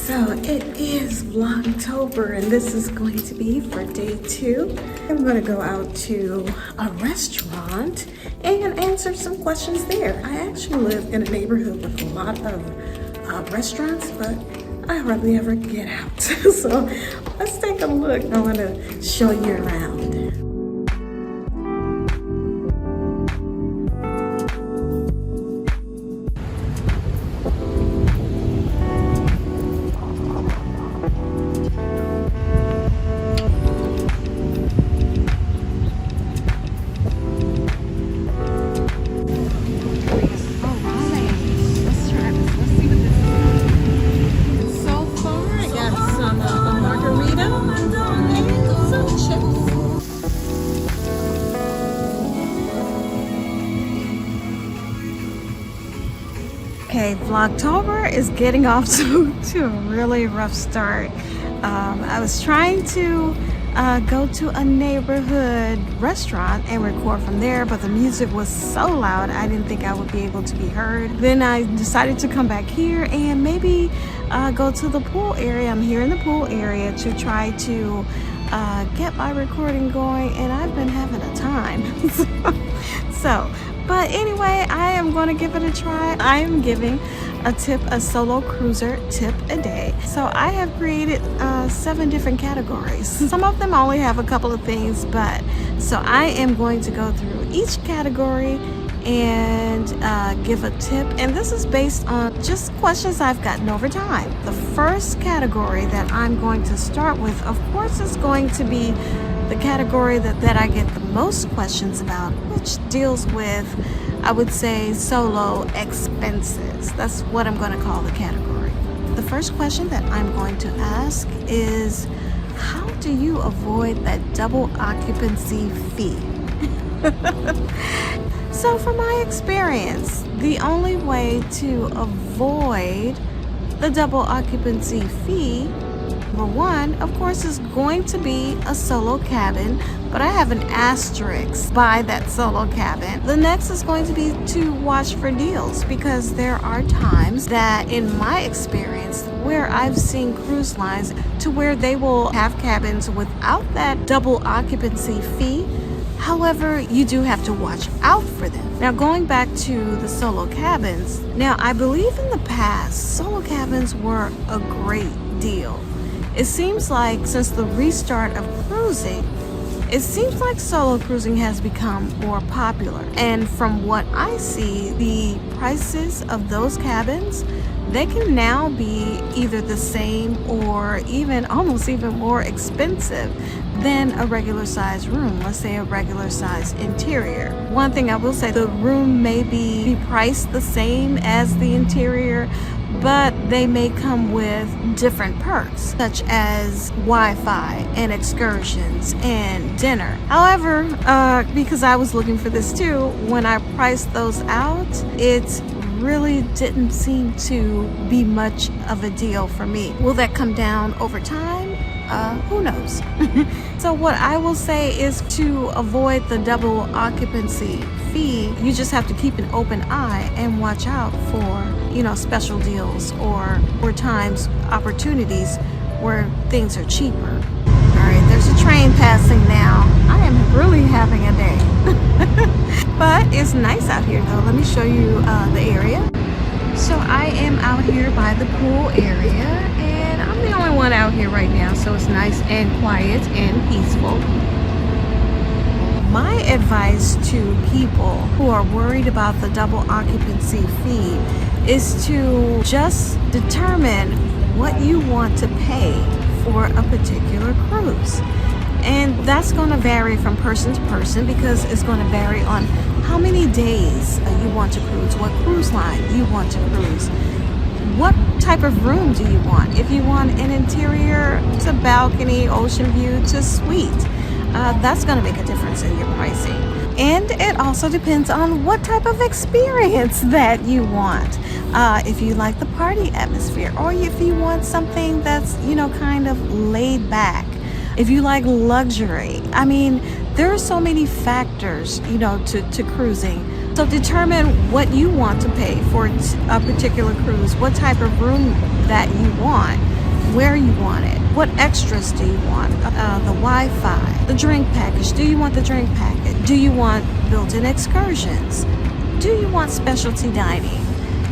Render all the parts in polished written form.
So it is Vlogtober, and this is going to be for day 2. I'm going to go out to a restaurant and answer some questions there. I actually live in a neighborhood with a lot of restaurants, but I hardly ever get out. So let's take a look. I want to show you around. Okay, Vlogtober is getting off to a really rough start. I was trying to go to a neighborhood restaurant and record from there, but the music was so loud I didn't think I would be able to be heard. Then I decided to come back here and maybe go to the pool area. I'm here in the pool area to try to get my recording going, and I've been having a time. But anyway, I am going to give it a try. I am giving a solo cruiser tip a day. So I have created 7 different categories. Some of them only have a couple of things, but so I am going to go through each category and give a tip. And this is based on just questions I've gotten over time. The first category that I'm going to start with, of course, is going to be the category that I get the most questions about, which deals with, I would say, solo expenses. That's what I'm going to call the category. The first question that I'm going to ask is, how do you avoid that double occupancy fee? So from my experience, the only way to avoid the double occupancy fee, number one, of course, is going to be a solo cabin, but I have an asterisk by that solo cabin. The next is going to be to watch for deals, because there are times that, in my experience, where I've seen cruise lines to where they will have cabins without that double occupancy fee. However, you do have to watch out for them. Now, going back to the solo cabins, now I believe in the past, solo cabins were a great deal. It seems like since the restart of cruising, it seems like solo cruising has become more popular. And from what I see, the prices of those cabins, they can now be either the same or even almost even more expensive than a regular size room. Let's say a regular size interior. One thing I will say, the room may be priced the same as the interior, but they may come with different perks, such as Wi-Fi and excursions and dinner. However, because I was looking for this too, when I priced those out, it really didn't seem to be much of a deal for me. Will that come down over time? Who knows? So what I will say is, to avoid the double occupancy fee, you just have to keep an open eye and watch out for, you know, special deals or times, opportunities where things are cheaper. All right, there's a train passing now. I am really having a day. But it's nice out here though. Let me show you the area. So I am out here by the pool area, and I'm the only one out here right now, so it's nice and quiet and peaceful. My advice to people who are worried about the double occupancy fee is to just determine what you want to pay for a particular cruise. And that's going to vary from person to person, because it's going to vary on how many days you want to cruise, what cruise line you want to cruise, what type of room do you want. If you want an interior to balcony, ocean view to suite, that's going to make a difference in your pricing. And it also depends on what type of experience that you want. If you like the party atmosphere, or if you want something that's, you know, kind of laid back. If you like luxury. I mean, there are so many factors, you know, to cruising. So determine what you want to pay for a particular cruise, what type of room that you want. where you want it. What extras do you want? The Wi-Fi, the drink package. Do you want the drink package? Do you want built-in excursions? Do you want specialty dining?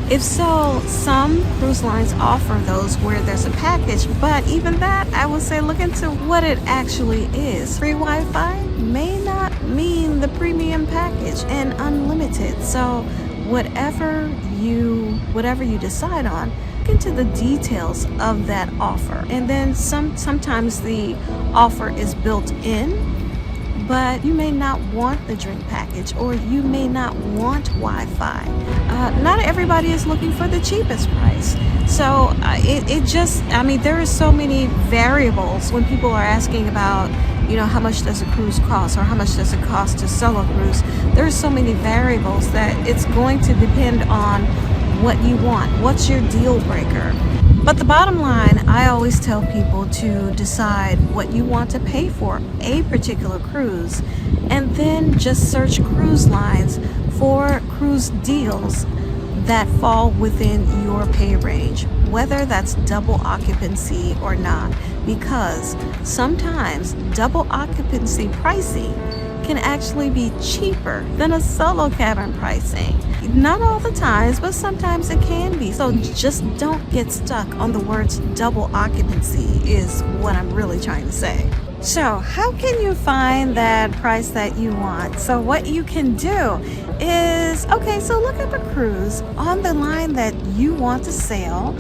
If so, some cruise lines offer those where there's a package, but even that, I would say look into what it actually is. Free Wi-Fi may not mean the premium package and unlimited. So whatever you decide on, look into the details of that offer. And then sometimes the offer is built in, but you may not want the drink package, or you may not want Wi-Fi. Not everybody is looking for the cheapest price. So there are so many variables when people are asking about, how much does a cruise cost, or how much does it cost to solo cruise. There are so many variables that it's going to depend on what you want. What's your deal breaker? But the bottom line, I always tell people to decide what you want to pay for a particular cruise, and then just search cruise lines for cruise deals that fall within your pay range, whether that's double occupancy or not, because sometimes double occupancy pricing can actually be cheaper than a solo cabin pricing. Not all the times, but sometimes it can be. So just don't get stuck on the words double occupancy is what I'm really trying to say. So how can you find that price that you want? So what you can do is, so look up a cruise on the line that you want to sail,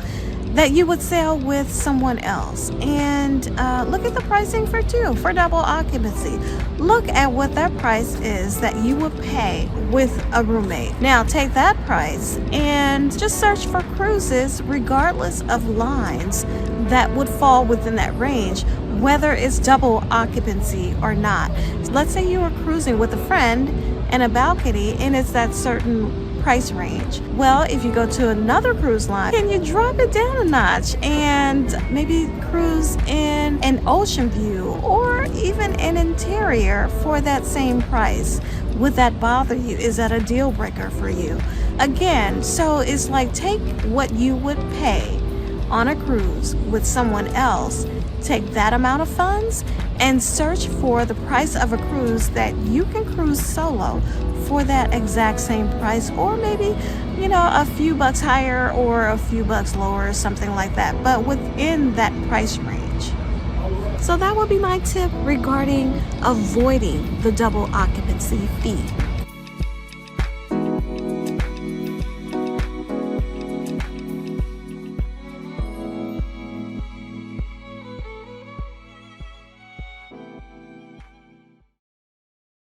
that you would sail with someone else, and look at the pricing for double occupancy. Look at what that price is that you would pay with a roommate. Now take that price and just search for cruises regardless of lines that would fall within that range, whether it's double occupancy or not. Let's say you were cruising with a friend and a balcony, and it's that certain price range. Well, if you go to another cruise line, can you drop it down a notch and maybe cruise in an ocean view or even an interior for that same price? Would that bother you? Is that a deal breaker for you? Again, so it's like, take what you would pay on a cruise with someone else, take that amount of funds and search for the price of a cruise that you can cruise solo for that exact same price, or maybe a few bucks higher or a few bucks lower, something like that, but within that price range. So that would be my tip regarding avoiding the double occupancy fee.